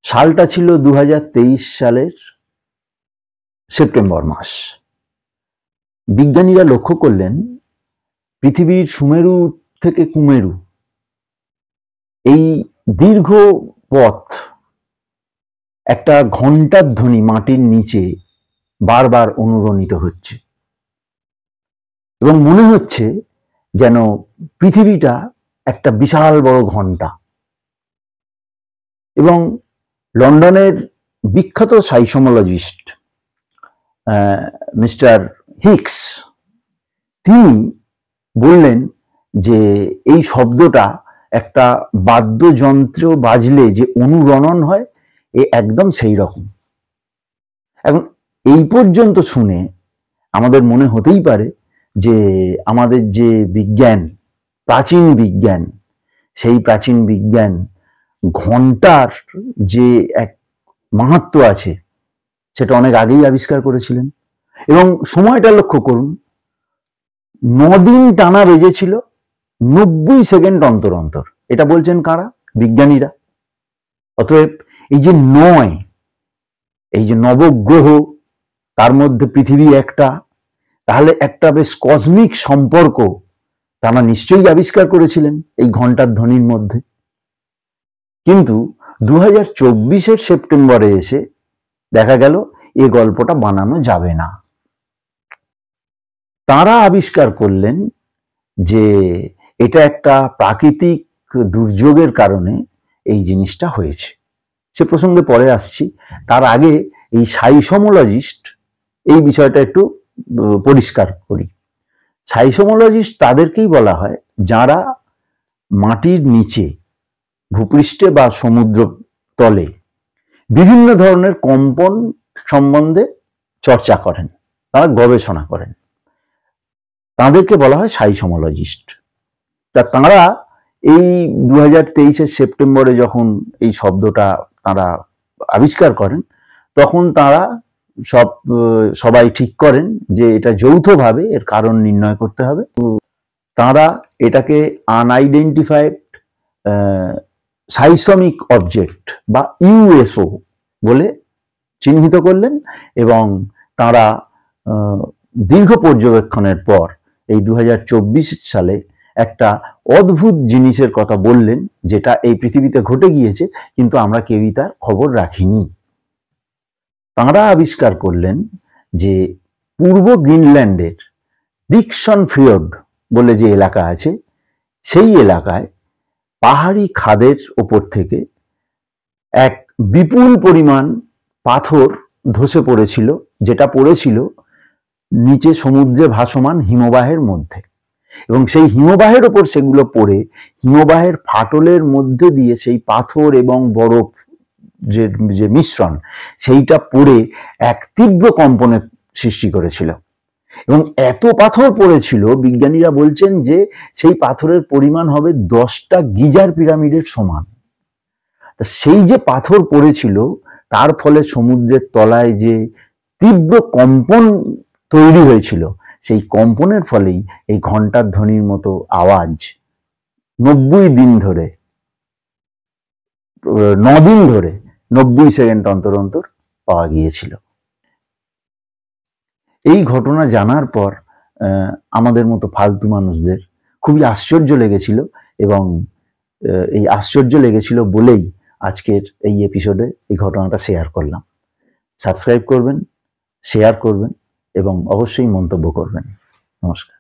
সালটা ছিল 2023 সালের সেপ্টেম্বর মাস। বিজ্ঞানীরা লক্ষ্য করলেন পৃথিবীর সুমেরু থেকে কুমেরু এই দীর্ঘ পথ একটা ঘণ্টার ধ্বনি মাটির নিচে বারবার অনুরণিত হচ্ছে এবং মনে হচ্ছে যেন পৃথিবীটা একটা বিশাল বড় ঘণ্টা। এবং লন্ডনের বিখ্যাত সাইসমোলজিস্ট মিস্টার হিক্স তিনি বললেন যে এই শব্দটা একটা বাদ্যযন্ত্র বাজলে যে অনুরণন হয় এ একদম সেই রকম। এখন এই পর্যন্ত শুনে আমাদের মনে হতেই পারে যে আমাদের যে বিজ্ঞান, প্রাচীন বিজ্ঞান, সেই প্রাচীন বিজ্ঞান ঘন্টার যে এক মাহাত্ম্য আছে সেটা অনেক আগেই আবিষ্কার করেছিলেন। এবং সময়টা লক্ষ্য করুন, 9 দিন টানা বেজেছিল 90 সেকেন্ড অন্তর অন্তর। এটা বলছেন কারা? বিজ্ঞানীরা। অতএব এই যে 9, এই যে নবগ্রহ, তার মধ্যে পৃথিবী একটা, তাহলে একটা বেশ কসমিক সম্পর্ক তারা নিশ্চয়ই আবিষ্কার করেছিলেন এই ঘন্টার ধ্বনির মধ্যে। কিন্তু 2024-এর সেপ্টেম্বরে এসে দেখা গেল এ গল্পটা বানানো যাবে না। তারা আবিষ্কার করলেন যে এটা একটা প্রাকৃতিক দুর্যোগের কারণে এই জিনিসটা হয়েছে। সে প্রসঙ্গে পরে আসছি। তার আগে এই সাইসমোলজিস্ট এই বিষয়টা একটু পরিষ্কার করি। সাইসমোলজিস্ট তাদেরকেই বলা হয় যারা মাটির নিচে, ভূপৃষ্ঠে বা সমুদ্র তলে বিভিন্ন ধরনের কম্পন সম্বন্ধে চর্চা করেন, তারা গবেষণা করেন, তাদেরকে বলা হয় সাইসমোলজিস্ট। তারা এই 2023-এর সেপ্টেম্বরে যখন এই শব্দটা তারা আবিষ্কার করেন, তখন তারা সবাই ঠিক করেন যে এটা যৌথভাবে এর কারণ নির্ণয় করতে হবে। তারা এটাকে আনআইডেন্টিফাইড সাইসমিক অবজেক্ট বা ইউএসও বলে চিহ্নিত করলেন এবং তারা দীর্ঘ পর্যবেক্ষণের পর এই 2024 সালে একটা অদ্ভুত জিনিসের কথা বললেন, যেটা এই পৃথিবীতে ঘটে গিয়েছে কিন্তু আমরা কেউই তার খবর রাখিনি। তাঁরা আবিষ্কার করলেন যে পূর্ব গ্রিনল্যান্ডের ডিকসন ফিয়র্ড বলে যে এলাকা আছে, সেই এলাকায় পাহাড়ি খাদের ওপর থেকে এক বিপুল পরিমাণ পাথর ধসে পড়েছিল, যেটা পড়েছিল নিচে সমুদ্রে ভাসমান হিমবাহের মধ্যে। এবং সেই হিমবাহের ওপর সেগুলো পড়ে হিমবাহের ফাটলের মধ্যে দিয়ে সেই পাথর এবং বরফ যে মিশ্রণ, সেইটা পড়ে এক তীব্র কম্পনের সৃষ্টি করেছিল। এবং এত পাথর পড়েছিল, বিজ্ঞানীরা বলছেন যে সেই পাথরের পরিমাণ হবে 10টা গিজার পিরামিডের সমান। সেই যে পাথর পড়েছিল তার ফলে সমুদ্রের তলায় যে তীব্র কম্পন তৈরি হয়েছিল, সেই কম্পনের ফলেই এই ঘন্টার ধ্বনির মতো আওয়াজ 9 দিন ধরে 90 সেকেন্ড অন্তর অন্তর পাওয়া গিয়েছিল। এই ঘটনা জানার পর আমাদের মতো ফালতু মানুষদের খুবই আশ্চর্য লেগেছিল এবং এই আশ্চর্য লেগেছিল বলেই আজকের এই এপিসোডে এই ঘটনাটা শেয়ার করলাম। সাবস্ক্রাইব করবেন, শেয়ার করবেন এবং অবশ্যই মন্তব্য করবেন। নমস্কার।